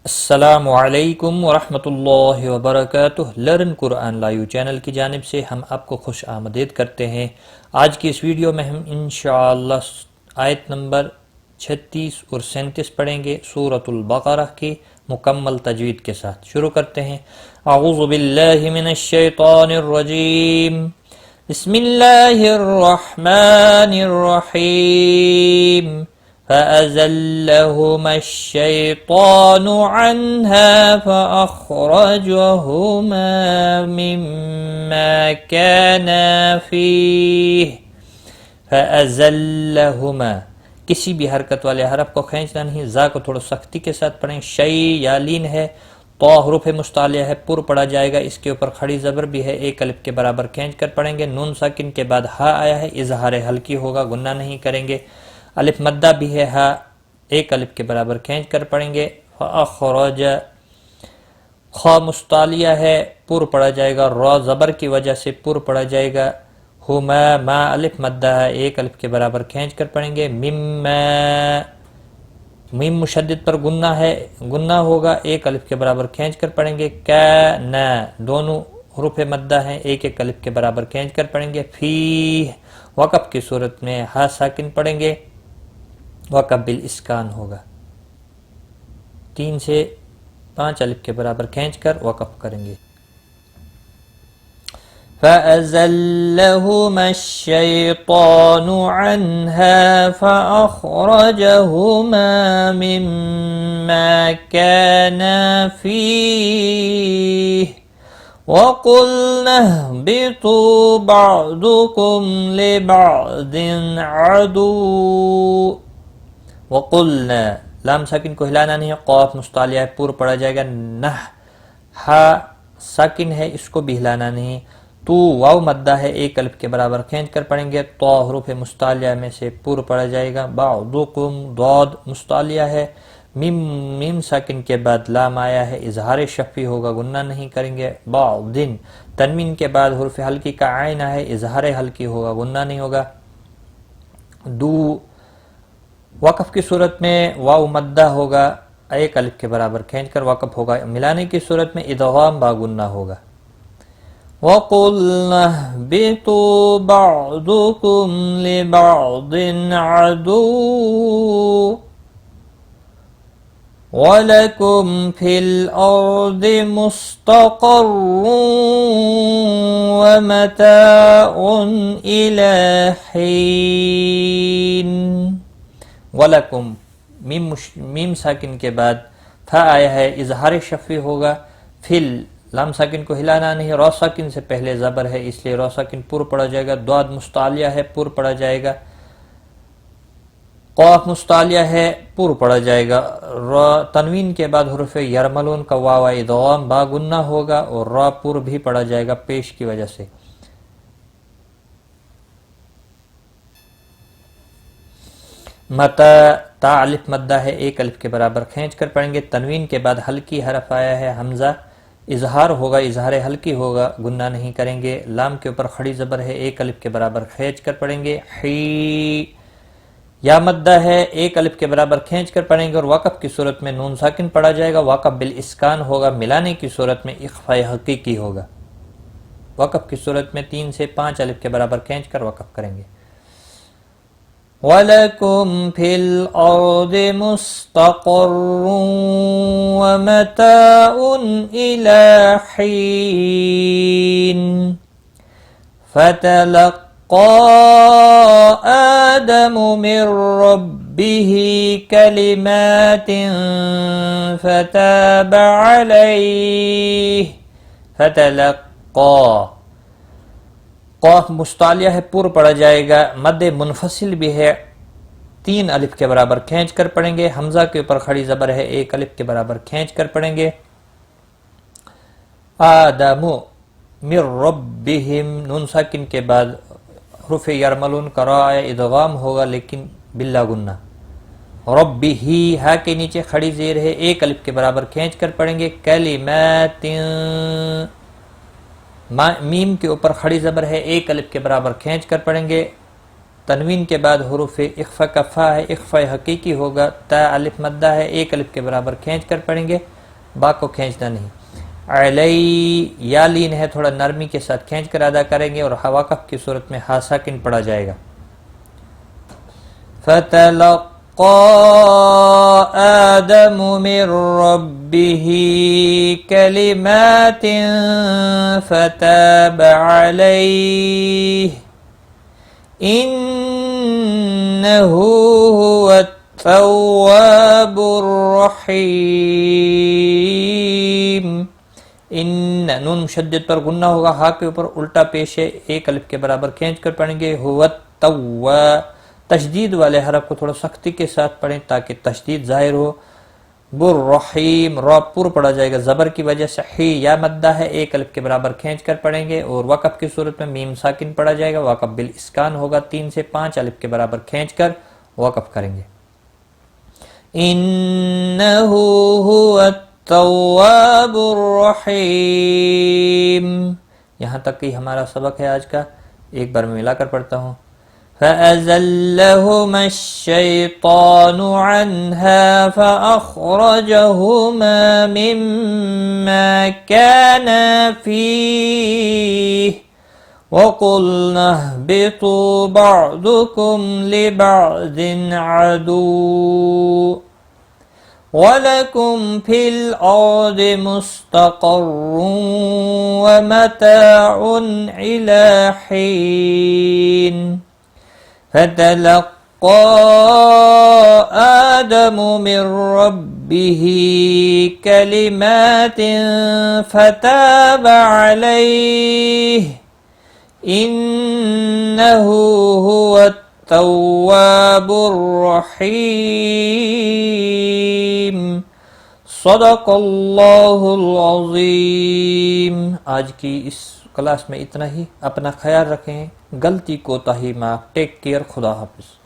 السلام علیکم ورحمۃ اللہ وبرکاتہ۔ لرن قرآن لائیو چینل کی جانب سے ہم آپ کو خوش آمدید کرتے ہیں۔ آج کی اس ویڈیو میں ہم انشاءاللہ آیت نمبر 36 اور 37 پڑھیں گے سورۃ البقرہ کی مکمل تجوید کے ساتھ۔ شروع کرتے ہیں۔ اعوذ باللہ من الشیطان الرجیم، بسم اللہ الرحمن الرحیم۔ فأزلهما الشيطان عنها فأخرجهما مما كانا فيه۔ فأزلهما، کسی بھی حرکت والے حرف کو کھینچنا نہیں، زا کو تھوڑا سختی کے ساتھ پڑھیں۔ شی یا لین ہے، تو حروف مستعلیہ ہے، پر پڑھا جائے گا، اس کے اوپر کھڑی زبر بھی ہے، ایک الف کے برابر کھینچ کر پڑھیں گے۔ نون ساکن کے بعد ہا آیا ہے، اظہار ہلکی ہوگا، گنہ نہیں کریں گے۔ الف مدہ بھی ہے، ہا ایک الف کے برابر کھینچ کر پڑھیں گے۔ فاخرج، خا مستعلیہ ہے، پر پڑھا جائے گا، را زبر کی وجہ سے پر پڑھا جائے گا۔ ہما، ما الف مدہ ہے، ایک الف کے برابر کھینچ کر پڑھیں گے۔ مما، میم مشدد پر گنہ ہے، گنہ ہوگا، ایک الف کے برابر کھینچ کر پڑھیں گے۔ کانا، دونوں حروف مدہ ہیں، ایک ایک الف کے برابر کھینچ کر پڑھیں گے۔ فیہ، وقف کی صورت میں ہا ساکن پڑھیں گے، وقف بالاسکان ہوگا، 3 سے 5 الف کے برابر کھینچ کر وقف کریں گے۔ فَأَزَلَّهُمَا الشَّيْطَانُ عَنْهَا فَأَخْرَجَهُمَا مِمَّا كَانَا فِيهِ وَقُلْنَا اهْبِطُوا بَعْضُكُمْ لِبَعْضٍ عَدُوٌّ۔ وَقُلْنَا، لام ساکن کو ہلانا نہیں ہے، قاف مستعلیہ ہے، پر پڑھا جائے گا۔ نہ، ہا ساکن ہے، اس کو بھی ہلانا نہیں۔ تو واو مدہ ہے، ایک الف کے برابر کھینچ کر پڑھیں گے۔ تو حروف مستعلیہ میں سے پر پڑھا جائے گا۔ بعضکم، ضاد مستعلیہ ہے، میم ساکن کے بعد لام آیا ہے، اظہار شفی ہوگا، گنہ نہیں کریں گے۔ بعضن، تنوین کے بعد حرف ہلکی کا عین ہے، اظہار ہلکی ہوگا، گنہ نہیں ہوگا۔ دو، وقف کی صورت میں واو مدہ ہوگا، ایک الف کے برابر کھینچ کر وقف ہوگا۔ ملانے کی صورت میں ادغام با گنہ ہوگا۔ وَقُلْنَا اهْبِطُوا بَعْضُكُمْ لِبَعْضٍ عَدُوٌّ وَلَكُمْ فِي الْأَرْضِ مُسْتَقَرٌّ وَمَتَاعٌ إِلَى حِينٍ۔ وَلَكُمْ، میم ساکن کے بعد تھا آیا ہے، اظہار شفی ہوگا۔ فل، لام ساکن کو ہلانا نہیں، را ساکن سے پہلے زبر ہے، اس لیے را ساکن پر پڑھا جائے گا۔ ضاد مستعلیہ ہے، پر پڑھا جائے گا۔ قاف مستعلیہ ہے، پر پڑھا جائے گا۔ را تنوین کے بعد حرف یرملون کا واو ادغام با گنہ ہوگا، اور را پر بھی پڑھا جائے گا پیش کی وجہ سے۔ متا، تا الف مدہ ہے، ایک الف کے برابر کھینچ کر پڑھیں گے۔ تنوین کے بعد ہلکی حرف آیا ہے، حمزہ، اظہار ہوگا، اظہار ہلکی ہوگا، گنہ نہیں کریں گے۔ لام کے اوپر کھڑی زبر ہے، ایک الف کے برابر کھینچ کر پڑھیں گے۔ حی، یا مدہ ہے، ایک الف کے برابر کھینچ کر پڑھیں گے، اور وقف کی صورت میں نون ساکن پڑھا جائے گا، وقف بالاسکان ہوگا۔ ملانے کی صورت میں اخفاء حقیقی ہوگا، وقف کی صورت میں 3 سے 5 الف کے برابر کھینچ کر وقف کریں گے۔ وَلَكُمْ فِي الْأَرْضِ مُسْتَقَرٌّ وَمَتَاعٌ إِلَى حِينٍ فَتَلَقَّى آدَمُ مِنْ رَبِّهِ كَلِمَاتٍ فَتَابَ عَلَيْهِ۔ فَتَلَقَّى، قاف مستعلیہ ہے، پر پڑھا جائے گا، مد منفصل بھی ہے، 3 الف کے برابر کھینچ کر پڑھیں گے۔ حمزہ کے اوپر کھڑی زبر ہے، ایک الف کے برابر کھینچ کر پڑھیں گے۔ آدم، من ربہم، نون ساکن کے بعد حرف یرملون کا را ادغام ہوگا، لیکن بلا گنہ۔ ربہی، ہا کے نیچے کھڑی زیر ہے، ایک الف کے برابر کھینچ کر پڑھیں گے۔ کلمات، میم کے اوپر کھڑی زبر ہے، ایک الف کے برابر کھینچ کر پڑھیں گے۔ تنوین کے بعد حروف اخفا کا فا ہے، اخفا حقیقی ہوگا، تا الف مدہ ہے، ایک الف کے برابر کھینچ کر پڑھیں گے۔ با کو کھینچنا نہیں. علی یا لین ہے، تھوڑا نرمی کے ساتھ کھینچ کر ادا کریں گے، اور وقف کی صورت میں ہا ساکن پڑا جائے گا. فتلقى آدم من ربه كلمات فتاب عليه إنه هو التواب الرحيم. ان نون مشدد پر غنہ ہوگا، ہا کے اوپر الٹا پیش ہے، ایک الف کے برابر کھینچ کر پڑھیں گے. هو التواب، تشدید والے حرف کو تھوڑا سختی کے ساتھ پڑھیں تاکہ تشدید ظاہر ہو. بررحیم، را پر پڑھا جائے گا زبر کی وجہ سے. حی یا مدہ ہے، ایک الف کے برابر کھینچ کر پڑھیں گے، اور وقف کی صورت میں میم ساکن پڑھا جائے گا. وقف بالاسکان ہوگا، 3 سے 5 الف کے برابر کھینچ کر وقف کریں گے. انہ هو التواب الرحیم. یہاں تک کہ ہمارا سبق ہے آج کا، ایک بار میں ملا کر پڑھتا ہوں. فَأَزَلَّهُمَا الشَّيْطَانُ عَنْهَا فَأَخْرَجَهُمَا مِمَّا كَانَا فِيهِ وَقُلْنَا اهْبِطُوا بَعْضُكُمْ لِبَعْضٍ عَدُوٌّ وَلَكُمْ فِي الْأَرْضِ مُسْتَقَرٌّ وَمَتَاعٌ إِلَى حِينٍ. فَتَلَقَّى آدَمُ مِنْ رَبِّهِ كَلِمَاتٍ فَتَابَ عَلَيْهِ إِنَّهُ هُوَ التواب الرحیم. صدق اللہ العظیم. آج کی اس کلاس میں اتنا ہی. اپنا خیال رکھیں، غلطی کوتاہی معاف. Take care. خدا حافظ.